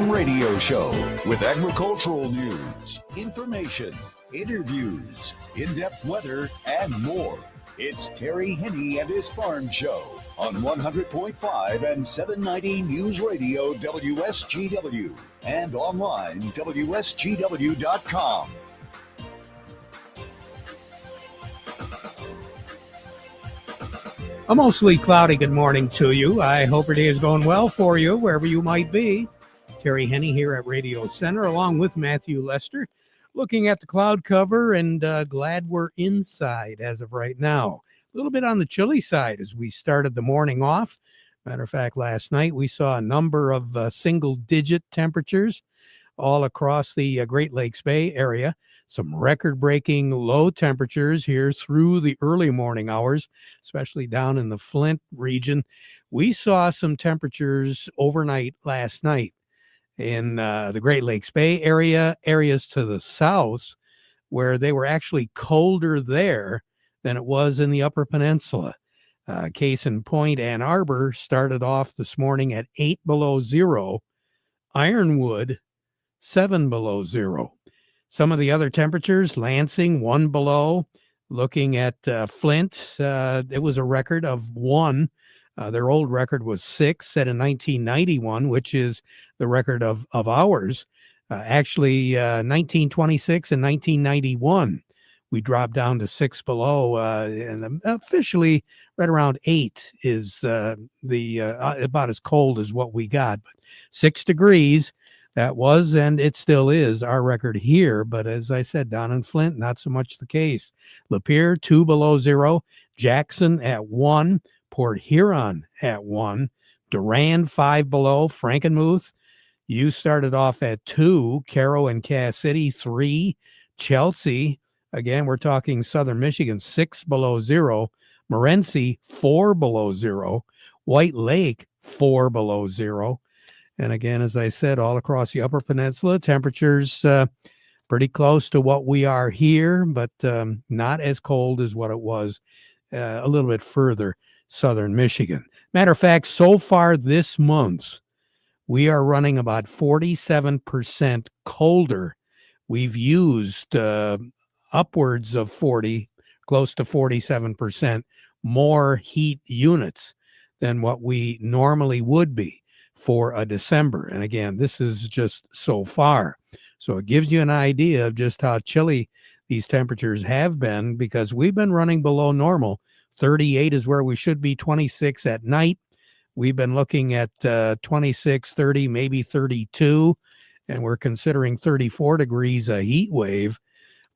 Farm Radio Show with agricultural news, information, interviews, in-depth weather, and more. It's Terry Henne and his Farm Show on 100.5 and 790 News Radio WSGW and online WSGW.com. A mostly cloudy good morning to you. I hope your day is going well for you, wherever you might be. Terry Henne here at Radio Center, along with Matthew Lester, looking at the cloud cover and glad we're inside as of right now. A little bit on the chilly side as we started the morning off. Matter of fact, last night we saw a number of single-digit temperatures all across the Great Lakes Bay area. Some record-breaking low temperatures here through the early morning hours, especially down in the Flint region. We saw some temperatures overnight last night in the Great Lakes Bay area, areas to the south, where they were actually colder there than it was in the Upper Peninsula. Case in point, Ann Arbor started off this morning at 8 below zero. Ironwood, 7 below zero. Some of the other temperatures, Lansing, 1 below. Looking at Flint, it was a record of 1. Their old record was 6, set in 1991, which is the record of ours. Actually, 1926 and 1991, we dropped down to 6 below, and officially right around 8 is about as cold as what we got. But 6 degrees. That was, and it still is, our record here. But as I said, down in Flint, not so much the case. Lapeer, 2 below zero. Jackson at 1. Port Huron at 1. Durand, 5 below. Frankenmuth, you started off at 2. Caro and Cass City, 3. Chelsea, again, we're talking southern Michigan, 6 below zero. Morenci, 4 below zero. White Lake, 4 below zero. And again, as I said, all across the Upper Peninsula, temperatures pretty close to what we are here, but not as cold as what it was a little bit further southern Michigan. Matter of fact, so far this month, we are running about 47% colder. We've used upwards of 40, close to 47% more heat units than what we normally would be for a December. And again, this is just so far. So it gives you an idea of just how chilly these temperatures have been, because we've been running below normal. 38 is where we should be, 26 at night. We've been looking at 26, 30, maybe 32, and we're considering 34 degrees a heat wave,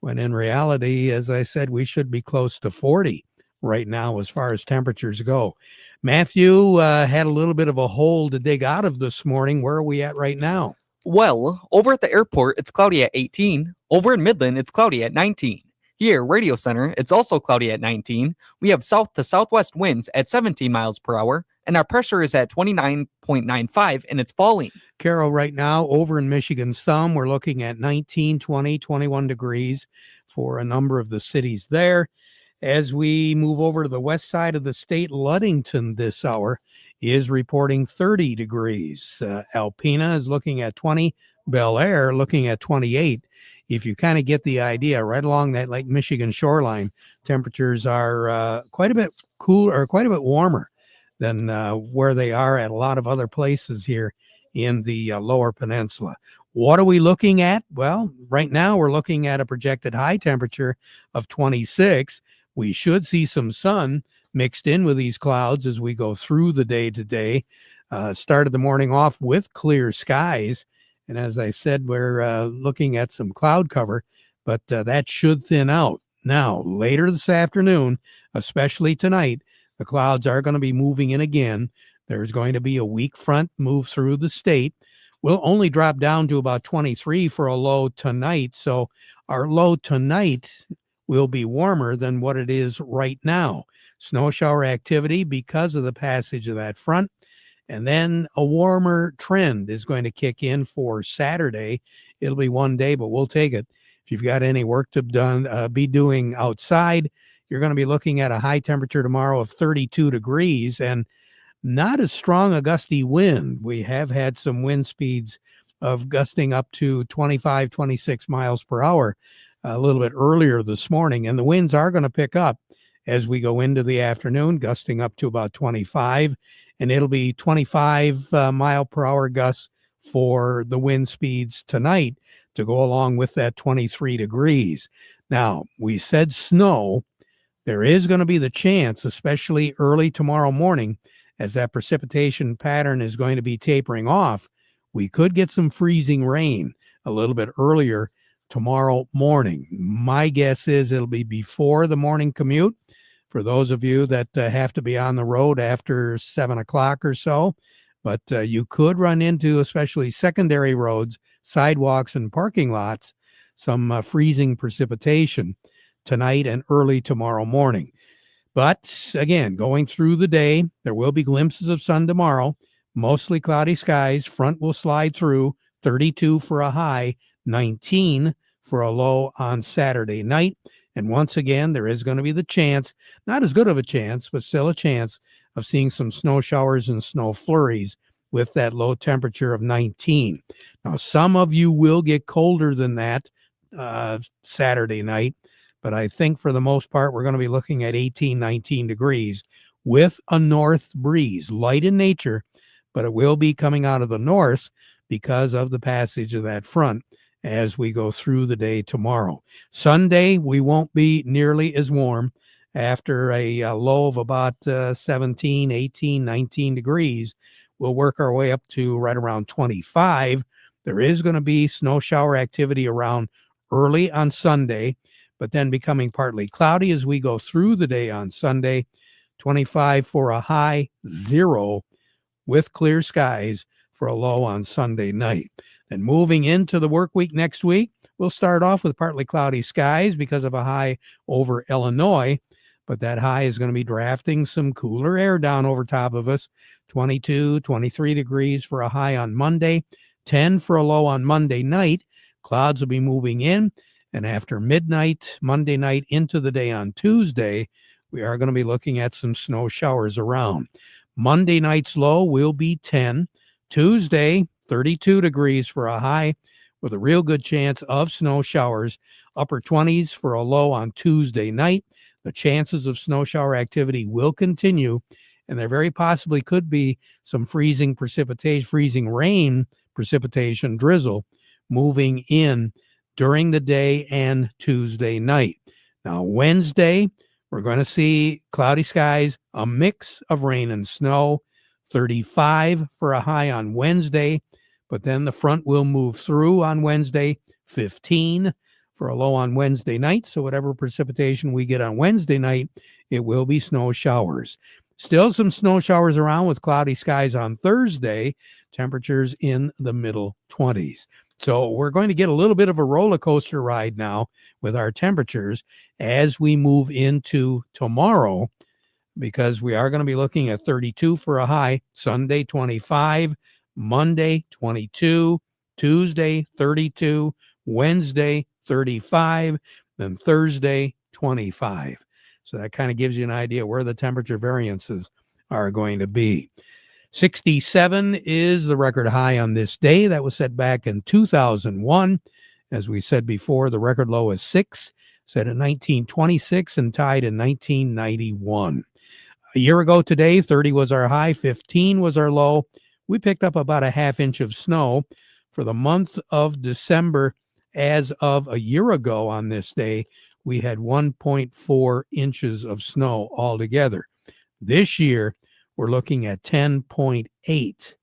when in reality, as I said, we should be close to 40 right now as far as temperatures go. Matthew had a little bit of a hole to dig out of this morning. Where are we at right now? Well, over at the airport, it's cloudy at 18. Over in Midland, it's cloudy at 19. Here, Radio Center, it's also cloudy at 19. We have south to southwest winds at 17 miles per hour, and our pressure is at 29.95, and it's falling. Carol, right now, over in Michigan, some we're looking at 19, 20, 21 degrees for a number of the cities there. As we move over to the west side of the state, Ludington this hour is reporting 30 degrees. Alpena is looking at 20. Bel Air looking at 28. If you kind of get the idea, right along that Lake Michigan shoreline, temperatures are quite a bit cooler, or quite a bit warmer than where they are at a lot of other places here in the lower peninsula. What are we looking at? Well, right now we're looking at a projected high temperature of 26. We should see some sun mixed in with these clouds as we go through the day today. Started the morning off with clear skies. And as I said, we're looking at some cloud cover, but that should thin out. Now, later this afternoon, especially tonight, the clouds are going to be moving in again. There's going to be a weak front move through the state. We'll only drop down to about 23 for a low tonight. So our low tonight will be warmer than what it is right now. Snow shower activity because of the passage of that front. And then a warmer trend is going to kick in for Saturday. It'll be one day, but we'll take it. If you've got any work to be doing outside, you're going to be looking at a high temperature tomorrow of 32 degrees and not as strong a gusty wind. We have had some wind speeds of gusting up to 25, 26 miles per hour a little bit earlier this morning. And the winds are going to pick up as we go into the afternoon, gusting up to about 25. And it'll be 25 mile per hour gusts for the wind speeds tonight to go along with that 23 degrees. Now, we said snow. There is going to be the chance, especially early tomorrow morning, as that precipitation pattern is going to be tapering off, we could get some freezing rain a little bit earlier tomorrow morning. My guess is it'll be before the morning commute for those of you that have to be on the road after 7 o'clock or so. But you could run into, especially secondary roads, sidewalks, and parking lots, some freezing precipitation tonight and early tomorrow morning. But again, going through the day, there will be glimpses of sun tomorrow, mostly cloudy skies. Front will slide through, 32 for a high, 19 for a low on Saturday night. And once again, there is going to be the chance, not as good of a chance, but still a chance of seeing some snow showers and snow flurries with that low temperature of 19. Now, some of you will get colder than that Saturday night, but I think for the most part, we're going to be looking at 18, 19 degrees with a north breeze, light in nature, but it will be coming out of the north because of the passage of that front as we go through the day tomorrow. Sunday, we won't be nearly as warm. After a low of about 17, 18, 19 degrees, we'll work our way up to right around 25. There is going to be snow shower activity around early on Sunday, but then becoming partly cloudy as we go through the day on Sunday. 25 for a high, 0 with clear skies for a low on Sunday night. Then moving into the work week next week, we'll start off with partly cloudy skies because of a high over Illinois, but that high is going to be drafting some cooler air down over top of us. 22, 23 degrees for a high on Monday, 10 for a low on Monday night. Clouds will be moving in, and after midnight, Monday night into the day on Tuesday, we are going to be looking at some snow showers around. Monday night's low will be 10. Tuesday, 32 degrees for a high with a real good chance of snow showers. Upper 20s for a low on Tuesday night. The chances of snow shower activity will continue, and there very possibly could be some freezing rain precipitation, drizzle, moving in during the day and Tuesday night. Now, Wednesday, we're going to see cloudy skies, a mix of rain and snow, 35 for a high on Wednesday, but then the front will move through on Wednesday, 15 for a low on Wednesday night. So whatever precipitation we get on Wednesday night, it will be snow showers. Still some snow showers around with cloudy skies on Thursday, temperatures in the middle 20s. So we're going to get a little bit of a roller coaster ride now with our temperatures as we move into tomorrow, because we are going to be looking at 32 for a high, Sunday 25, Monday 22, Tuesday 32, Wednesday 35, then Thursday 25. So that kind of gives you an idea where the temperature variances are going to be. 67 is the record high on this day. That was set back in 2001. As we said before, the record low is 6, set in 1926 and tied in 1991. A year ago today, 30 was our high, 15 was our low. We picked up about a half inch of snow for the month of December. As of a year ago on this day, we had 1.4 inches of snow altogether. This year, we're looking at 10.8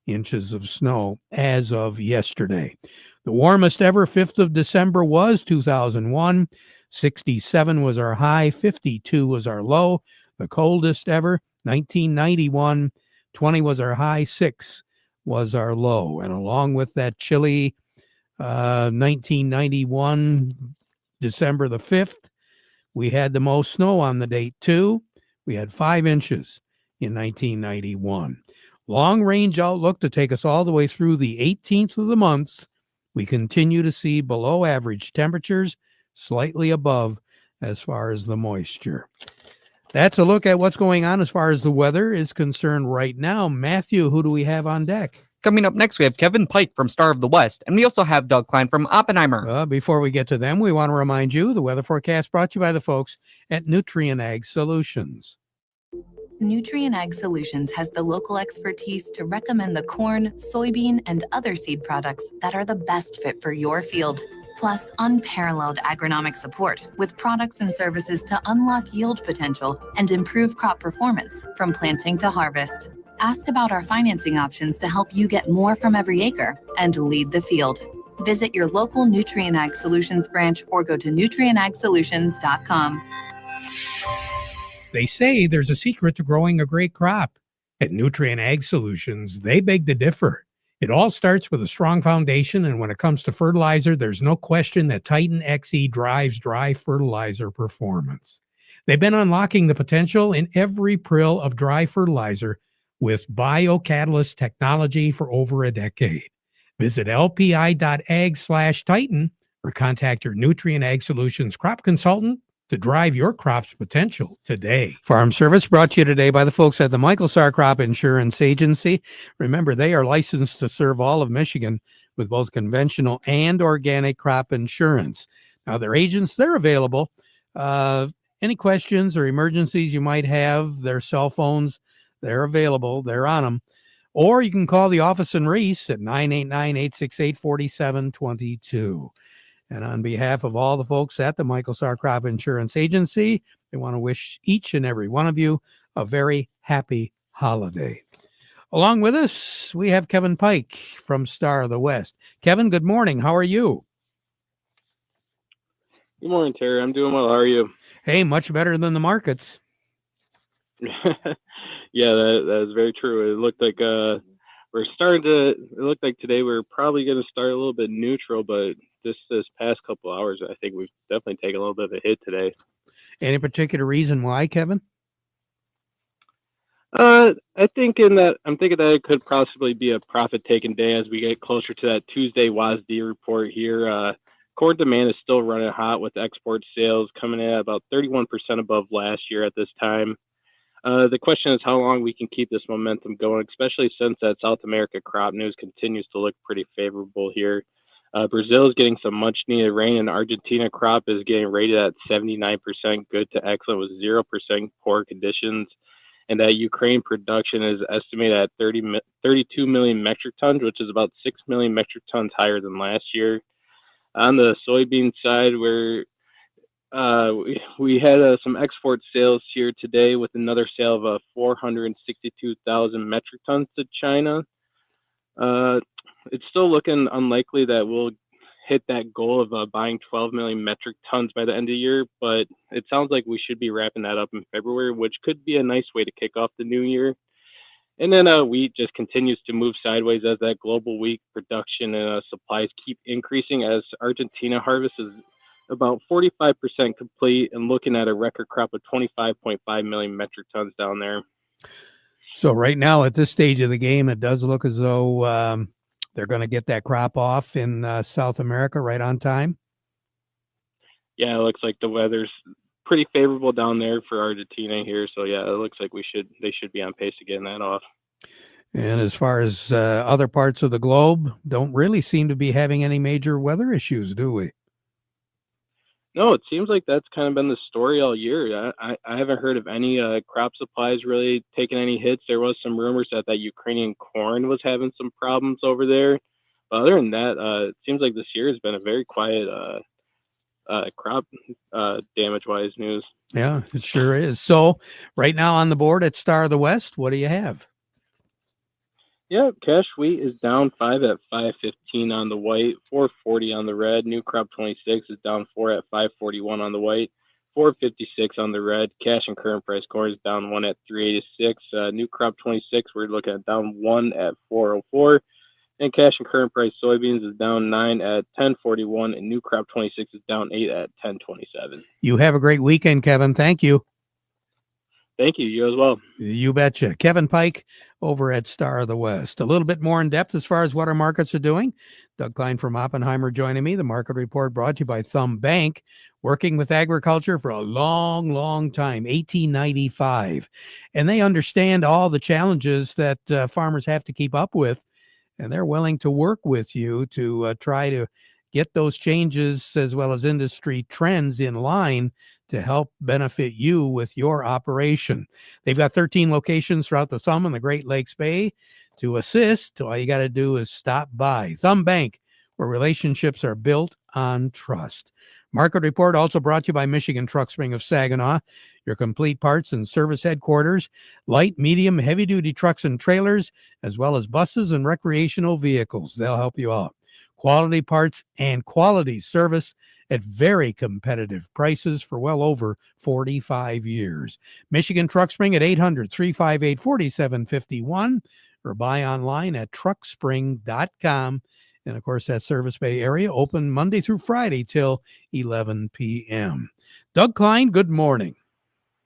inches of snow as of yesterday. The warmest ever, 5th of December, was 2001. 67 was our high, 52 was our low. The coldest ever, 1991. 20 was our high, 6 was our low. And along with that chilly 1991, December the 5th, we had the most snow on the date too. We had 5 inches in 1991. Long range outlook to take us all the way through the 18th of the month. We continue to see below average temperatures, slightly above as far as the moisture. That's a look at what's going on as far as the weather is concerned right now. Matthew, who do we have on deck? Coming up next, we have Kevin Pike from Star of the West, and we also have Doug Klein from Oppenheimer. Before we get to them, we want to remind you the weather forecast brought to you by the folks at Nutrient Ag Solutions. Nutrient Ag Solutions has the local expertise to recommend the corn, soybean, and other seed products that are the best fit for your field. Plus, unparalleled agronomic support with products and services to unlock yield potential and improve crop performance from planting to harvest. Ask about our financing options to help you get more from every acre and lead the field. Visit your local Nutrient Ag Solutions branch or go to nutrientagsolutions.com. They say there's a secret to growing a great crop. At Nutrient Ag Solutions, they beg to differ. It all starts with a strong foundation, and when it comes to fertilizer, there's no question that Titan XE drives dry fertilizer performance. They've been unlocking the potential in every prill of dry fertilizer with biocatalyst technology for over a decade. Visit lpi.ag/Titan or contact your Nutrient Ag Solutions crop consultant to drive your crop's potential today. Farm Service brought to you today by the folks at the Michael Sarr Crop Insurance Agency. Remember, they are licensed to serve all of Michigan with both conventional and organic crop insurance. Now, their agents, they're available. Any questions or emergencies you might have, their cell phones, they're available. They're on them. Or you can call the office in Reese at 989-868-4722. And on behalf of all the folks at the Michael Sarr Crop Insurance Agency, they want to wish each and every one of you a very happy holiday. Along with us, we have Kevin Pike from Star of the West. Kevin, good morning. How are you? Good morning, Terry. I'm doing well. How are you? Hey, much better than the markets. Yeah, that is very true. It looked like it looked like today we're probably going to start a little bit neutral, but this past couple hours, I think we've definitely taken a little bit of a hit today. Any particular reason why, Kevin? I'm thinking that it could possibly be a profit-taking day as we get closer to that Tuesday WASD report here. Corn demand is still running hot with export sales coming in at about 31% above last year at this time. The question is how long we can keep this momentum going, especially since that South America crop news continues to look pretty favorable here. Brazil is getting some much needed rain, and Argentina crop is getting rated at 79% good to excellent with 0% poor conditions. And that Ukraine production is estimated at 32 million metric tons, which is about 6 million metric tons higher than last year. On the soybean side, we had some export sales here today with another sale of 462,000 metric tons to China. It's still looking unlikely that we'll hit that goal of buying 12 million metric tons by the end of the year, but it sounds like we should be wrapping that up in February, which could be a nice way to kick off the new year. And then wheat just continues to move sideways as that global wheat production and supplies keep increasing as Argentina harvest is about 45% complete and looking at a record crop of 25.5 million metric tons down there. So right now at this stage of the game, it does look as though they're going to get that crop off in South America right on time. Yeah, it looks like the weather's pretty favorable down there for Argentina here. So yeah, it looks like they should be on pace to getting that off. And as far as other parts of the globe, don't really seem to be having any major weather issues, do we? No, it seems like that's kind of been the story all year. I haven't heard of any crop supplies really taking any hits. There was some rumors that Ukrainian corn was having some problems over there. But other than that, it seems like this year has been a very quiet crop damage-wise news. Yeah, it sure is. So right now on the board at Star of the West, what do you have? Yeah, cash wheat is down 5 at 5.15 on the white, 4.40 on the red. New crop 26 is down 4 at 5.41 on the white, 4.56 on the red. Cash and current price corn is down 1 at 3.86. New crop 26, we're looking at down 1 at 4.04. And cash and current price soybeans is down 9 at 10.41, and new crop 26 is down 8 at 10.27. You have a great weekend, Kevin. Thank you. Thank you. You as well. You betcha. Kevin Pike over at Star of the West. A little bit more in depth as far as what our markets are doing. Doug Klein from Oppenheimer joining me. The market report brought to you by Thumb Bank, working with agriculture for a long, long time, 1895. And they understand all the challenges that farmers have to keep up with and they're willing to work with you to try to get those changes as well as industry trends in line to help benefit you with your operation. They've got 13 locations throughout the Thumb and the Great Lakes Bay. To assist, all you got to do is stop by Thumb Bank, where relationships are built on trust. Market Report also brought to you by Michigan Truck Spring of Saginaw, your complete parts and service headquarters, light, medium, heavy-duty trucks and trailers, as well as buses and recreational vehicles. They'll help you out. Quality parts and quality service at very competitive prices for well over 45 years. Michigan Truck Spring at 800-358-4751 or buy online at truckspring.com. And, of course, that Service Bay area open Monday through Friday till 11 p.m. Doug Klein, good morning.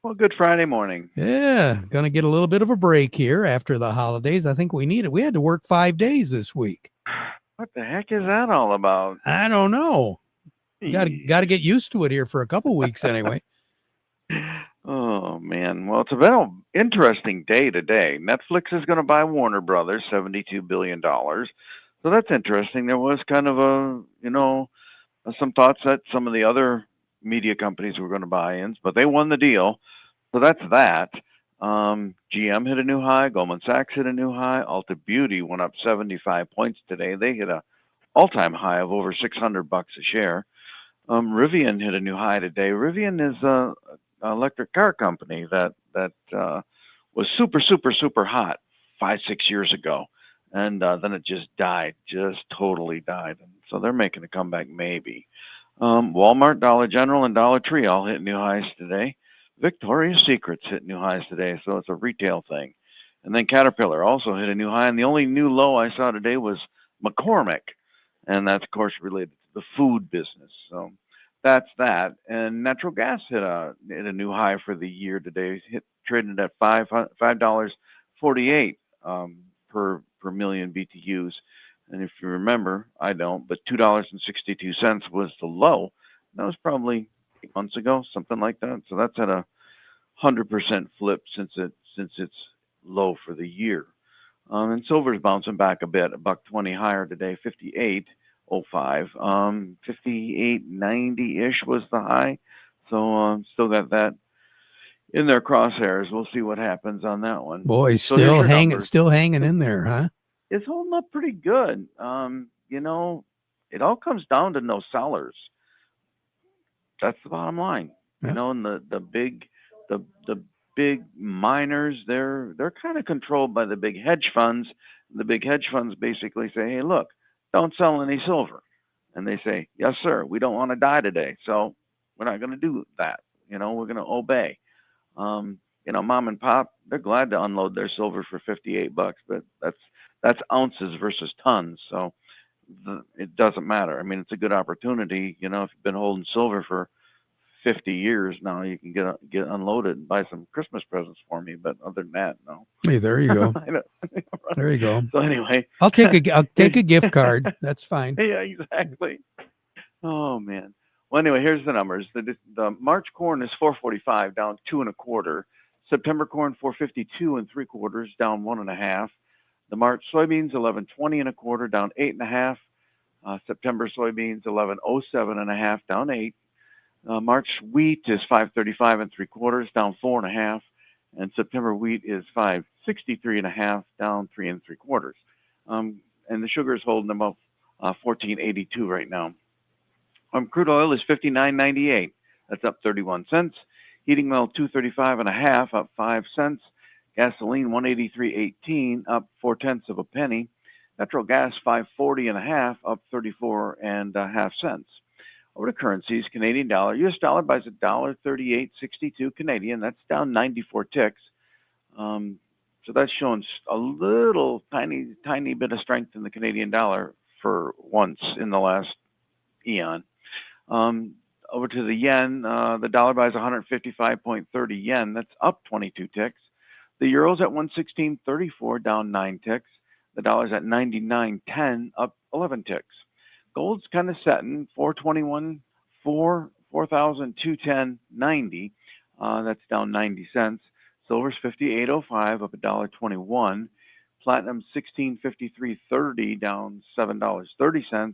Well, good Friday morning. Yeah, going to get a little bit of a break here after the holidays. I think we need it. We had to work 5 days this week. What the heck is that all about? I don't know. Got to get used to it here for a couple weeks anyway. Oh, man. Well, it's a very interesting day today. Netflix is going to buy Warner Brothers, $72 billion. So that's interesting. There was kind of some thoughts that some of the other media companies were going to buy in, but they won the deal. So that's that. GM hit a new high. Goldman Sachs hit a new high. Ulta Beauty went up 75 points today. They hit a all-time high of over $600 a share. Rivian hit a new high today. Rivian is an electric car company that was super hot 5-6 years ago, and then it just totally died. And so they're making a comeback maybe. Walmart, Dollar General, and Dollar Tree all hit new highs today. Victoria's Secret's hit new highs today, so it's a retail thing. And then Caterpillar also hit a new high, and the only new low I saw today was McCormick, and that's, of course, related to the food business. So that's that. And natural gas hit a new high for the year today. Traded at $5.48 per million BTUs. And if you remember, I don't, but $2.62 was the low. That was probably 8 months ago, something like that. So that's at a 100% flip since it's low for the year. And silver's bouncing back a bit, $1.20 higher today, 58.05. 58.90-ish was the high. So still got that in their crosshairs. We'll see what happens on that one. Boy, still hanging in there, huh? It's holding up pretty good. It all comes down to no sellers. That's the bottom line. Yeah. And the big miners, they're kind of controlled by the big hedge funds. The big hedge funds basically say, hey, look, don't sell any silver. And they say, yes, sir, we don't want to die today, so we're not going to do that. We're going to obey. Mom and pop, they're glad to unload their silver for $58, but that's ounces versus tons, so it doesn't matter. I mean, it's a good opportunity. If you've been holding silver for 50 years now, you can get unloaded and buy some Christmas presents for me. But other than that, no. Hey, there you go. There you go. So anyway, I'll take a gift card. That's fine. Yeah, exactly. Oh man. Well, anyway, here's the numbers. The March corn is 445, down 2 1/4. September corn 452 3/4, down 1 1/2. The March soybeans 1120 1/4, down 8 1/2. September soybeans 1107 1/2, down 8. March wheat is 535 3/4, down 4 1/2. And September wheat is 563 1/2, down 3 3/4. And the sugar is holding about 1482 right now. Crude oil is 59.98. That's up 31 cents. Heating oil 235 1/2, up 5 cents. Gasoline 183.18, up 4/10 of a penny. Natural gas 540 1/2, up 34 1/2 cents. Over to currencies, Canadian dollar. U.S. dollar buys $1.3862 Canadian. That's down 94 ticks. So that's showing a little tiny bit of strength in the Canadian dollar for once in the last eon. Over to the yen, the dollar buys 155.30 yen. That's up 22 ticks. The euro's at 116.34, down 9 ticks. The dollar's at 99.10, up 11 ticks. Gold's kind of setting 4,210.90. That's down 90 cents. Silver's 58.05, up $1.21. Platinum 1653.30 down $7.30, and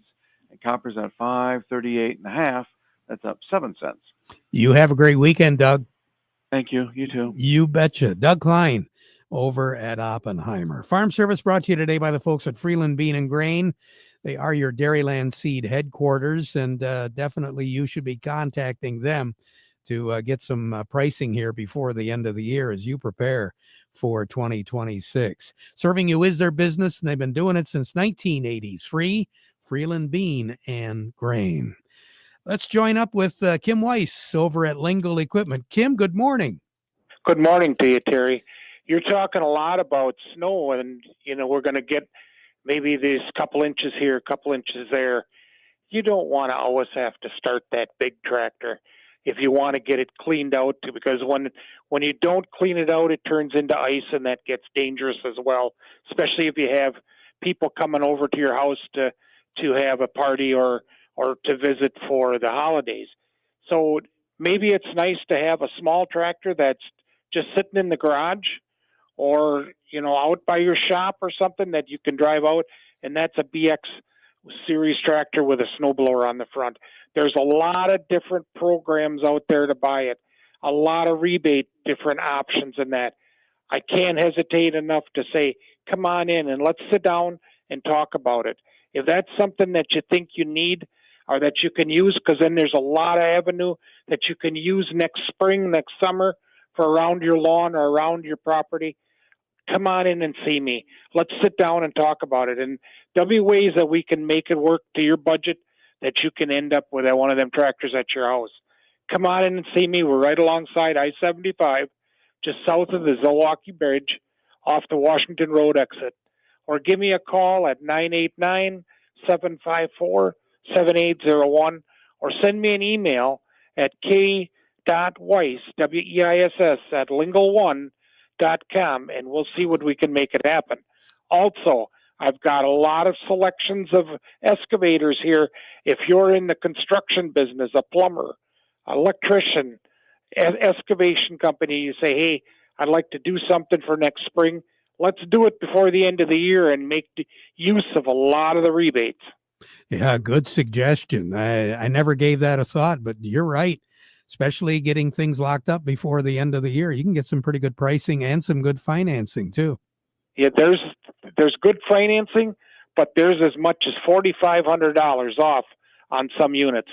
copper's at 538.5. That's up 7 cents. You have a great weekend, Doug. Thank you. You too. You betcha. Doug Klein over at Oppenheimer. Farm Service brought to you today by the folks at Freeland Bean and Grain. They are your Dairyland Seed headquarters, and definitely you should be contacting them to get some pricing here before the end of the year as you prepare for 2026. Serving you is their business, and they've been doing it since 1983. Freeland Bean and Grain. Let's join up with Kim Weiss over at Lingle Equipment. Kim, good morning. Good morning to you, Terry. You're talking a lot about snow, and, we're going to get maybe these couple inches here, couple inches there. You don't want to always have to start that big tractor if you want to get it cleaned out, because when you don't clean it out, it turns into ice, and that gets dangerous as well, especially if you have people coming over to your house to have a party or to visit for the holidays. So maybe it's nice to have a small tractor that's just sitting in the garage or, out by your shop or something that you can drive out. And that's a BX series tractor with a snowblower on the front. There's a lot of different programs out there to buy it, a lot of rebate, different options in that. I can't hesitate enough to say, come on in and let's sit down and talk about it. If that's something that you think you need or that you can use, because then there's a lot of avenue that you can use next spring, next summer for around your lawn or around your property, come on in and see me. Let's sit down and talk about it. And there'll be ways that we can make it work to your budget that you can end up with one of them tractors at your house. Come on in and see me. We're right alongside I-75, just south of the Zilwaukee Bridge off the Washington Road exit. Or give me a call at 989-754-7801 or send me an email at k.weiss, W-E-I-S-S, at lingle1.com, and we'll see what we can make it happen. Also, I've got a lot of selections of excavators here. If you're in the construction business, a plumber, electrician, excavation company, you say, hey, I'd like to do something for next spring. Let's do it before the end of the year and make use of a lot of the rebates. Yeah, good suggestion. I never gave that a thought, but you're right. Especially getting things locked up before the end of the year. You can get some pretty good pricing and some good financing too. Yeah, there's good financing, but there's as much as $4,500 off on some units.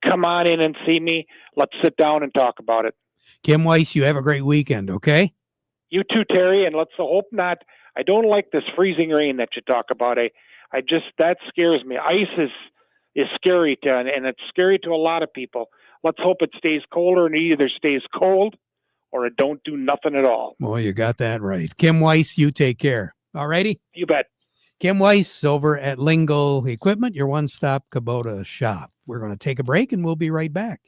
Come on in and see me. Let's sit down and talk about it. Kim Weiss, you have a great weekend, okay? You too, Terry, and let's hope not. I don't like this freezing rain that you talk about. That scares me. Ice is scary and it's scary to a lot of people. Let's hope it stays colder, and it either stays cold or it don't do nothing at all. Well, you got that right. Kim Weiss, you take care. All righty? You bet. Kim Weiss over at Lingle Equipment, your one-stop Kubota shop. We're going to take a break, and we'll be right back.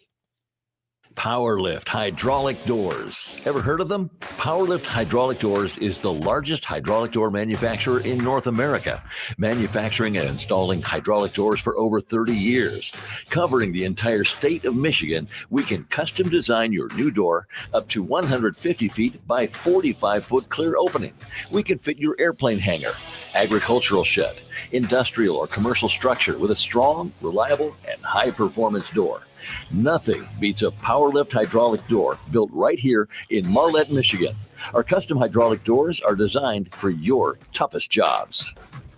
Powerlift Hydraulic Doors. Ever heard of them? Powerlift Hydraulic Doors is the largest hydraulic door manufacturer in North America, manufacturing and installing hydraulic doors for over 30 years. Covering the entire state of Michigan, we can custom design your new door up to 150 feet by 45-foot clear opening. We can fit your airplane hangar, agricultural shed, industrial or commercial structure with a strong, reliable, and high-performance door. Nothing beats a Powerlift hydraulic door built right here in Marlette, Michigan. Our custom hydraulic doors are designed for your toughest jobs.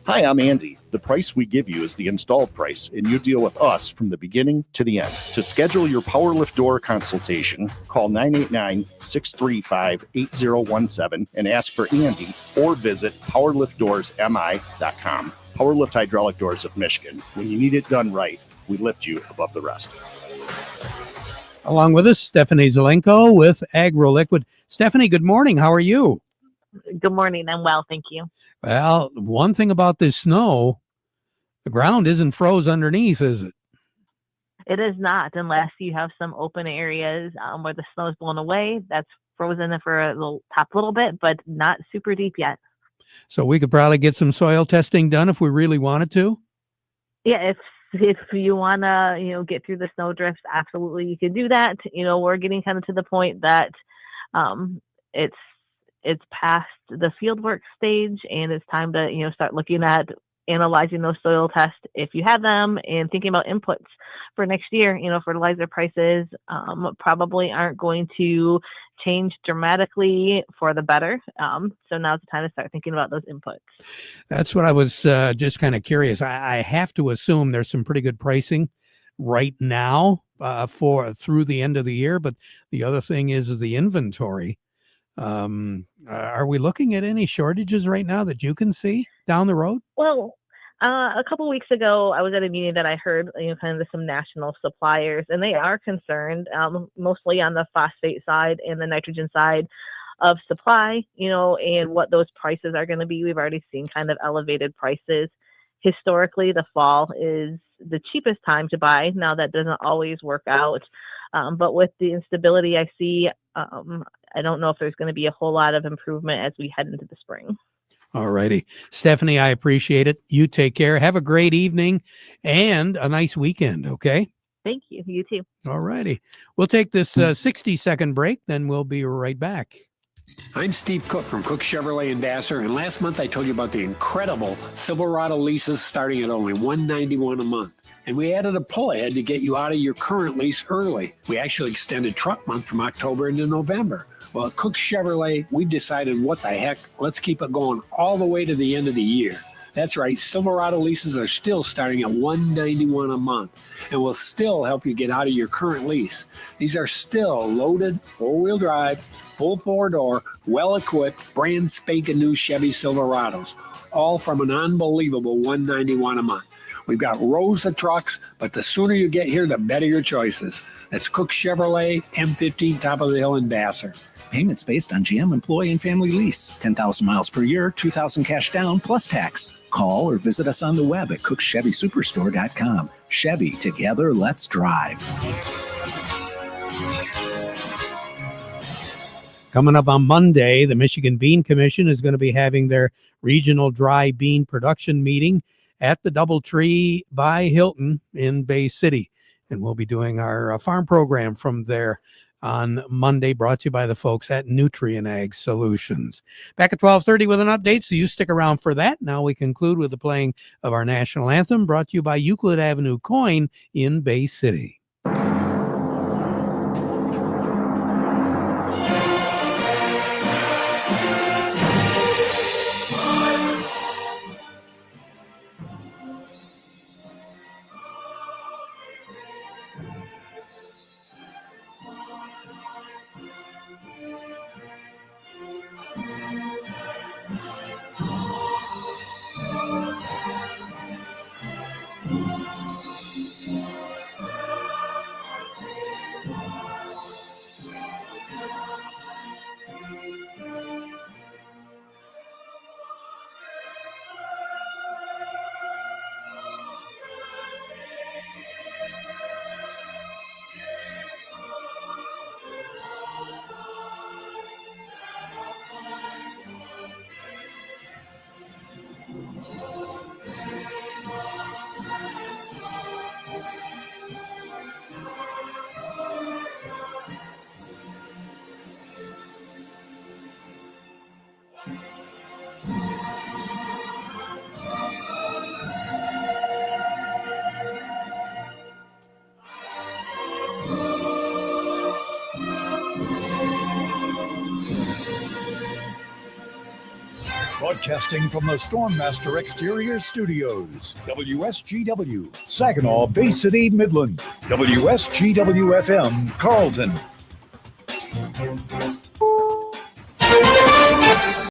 Hi, I'm Andy. The price we give you is the installed price, and you deal with us from the beginning to the end. To schedule your Powerlift door consultation, call 989-635-8017 and ask for Andy, or visit powerliftdoorsmi.com. Powerlift Hydraulic Doors of Michigan. When you need it done right, we lift you above the rest. Along with us, Stephanie Zelenko with AgroLiquid. Stephanie, good morning. How are you? Good morning. I'm well, thank you. Well, one thing about this snow, the ground isn't froze underneath, is it? It is not, unless you have some open areas where the snow is blown away. That's frozen for a little bit, but not super deep yet. So we could probably get some soil testing done if we really wanted to? Yeah, if you want to, get through the snow drifts, absolutely you can do that. We're getting kind of to the point that it's it's past the fieldwork stage, and it's time to, start looking at analyzing those soil tests if you have them, and thinking about inputs for next year. Fertilizer prices probably aren't going to change dramatically for the better. So now's the time to start thinking about those inputs. That's what I was just kind of curious. I have to assume there's some pretty good pricing right now for through the end of the year, but the other thing is the inventory. Are we looking at any shortages right now that you can see down the road? Well, a couple weeks ago, I was at a meeting that I heard, kind of some national suppliers, and they are concerned, mostly on the phosphate side and the nitrogen side of supply, and what those prices are going to be. We've already seen kind of elevated prices. Historically, the fall is the cheapest time to buy. Now, that doesn't always work out. But with the instability I see, I don't know if there's going to be a whole lot of improvement as we head into the spring. All righty. Stephanie, I appreciate it. You take care. Have a great evening and a nice weekend, okay? Thank you. You too. All righty. We'll take this 60-second break, then we'll be right back. I'm Steve Cook from Cook Chevrolet in Vassar, and last month I told you about the incredible Silverado leases starting at only $191 a month. And we added a pull ahead to get you out of your current lease early. We actually extended truck month from October into November. Well, at Cook Chevrolet, we've decided, what the heck, let's keep it going all the way to the end of the year. That's right, Silverado leases are still starting at $191 a month, and will still help you get out of your current lease. These are still loaded, four-wheel drive, full four-door, well-equipped, brand spanking new Chevy Silverados, all from an unbelievable $191 a month. We've got rows of trucks, but the sooner you get here, the better your choices. That's Cook Chevrolet, M15, top of the hill in Vassar. Payments based on GM employee and family lease. 10,000 miles per year, 2,000 cash down plus tax. Call or visit us on the web at cookchevysuperstore.com. Chevy, together, let's drive. Coming up on Monday, the Michigan Bean Commission is going to be having their regional dry bean production meeting at the DoubleTree by Hilton in Bay City. And we'll be doing our farm program from there on Monday, brought to you by the folks at Nutrien Ag Solutions. Back at 12:30 with an update, so you stick around for that. Now we conclude with the playing of our national anthem, brought to you by Euclid Avenue Coin in Bay City. Broadcasting from the Stormmaster Exterior Studios, WSGW, Saginaw, Bay City, Midland, WSGW FM, Carlton.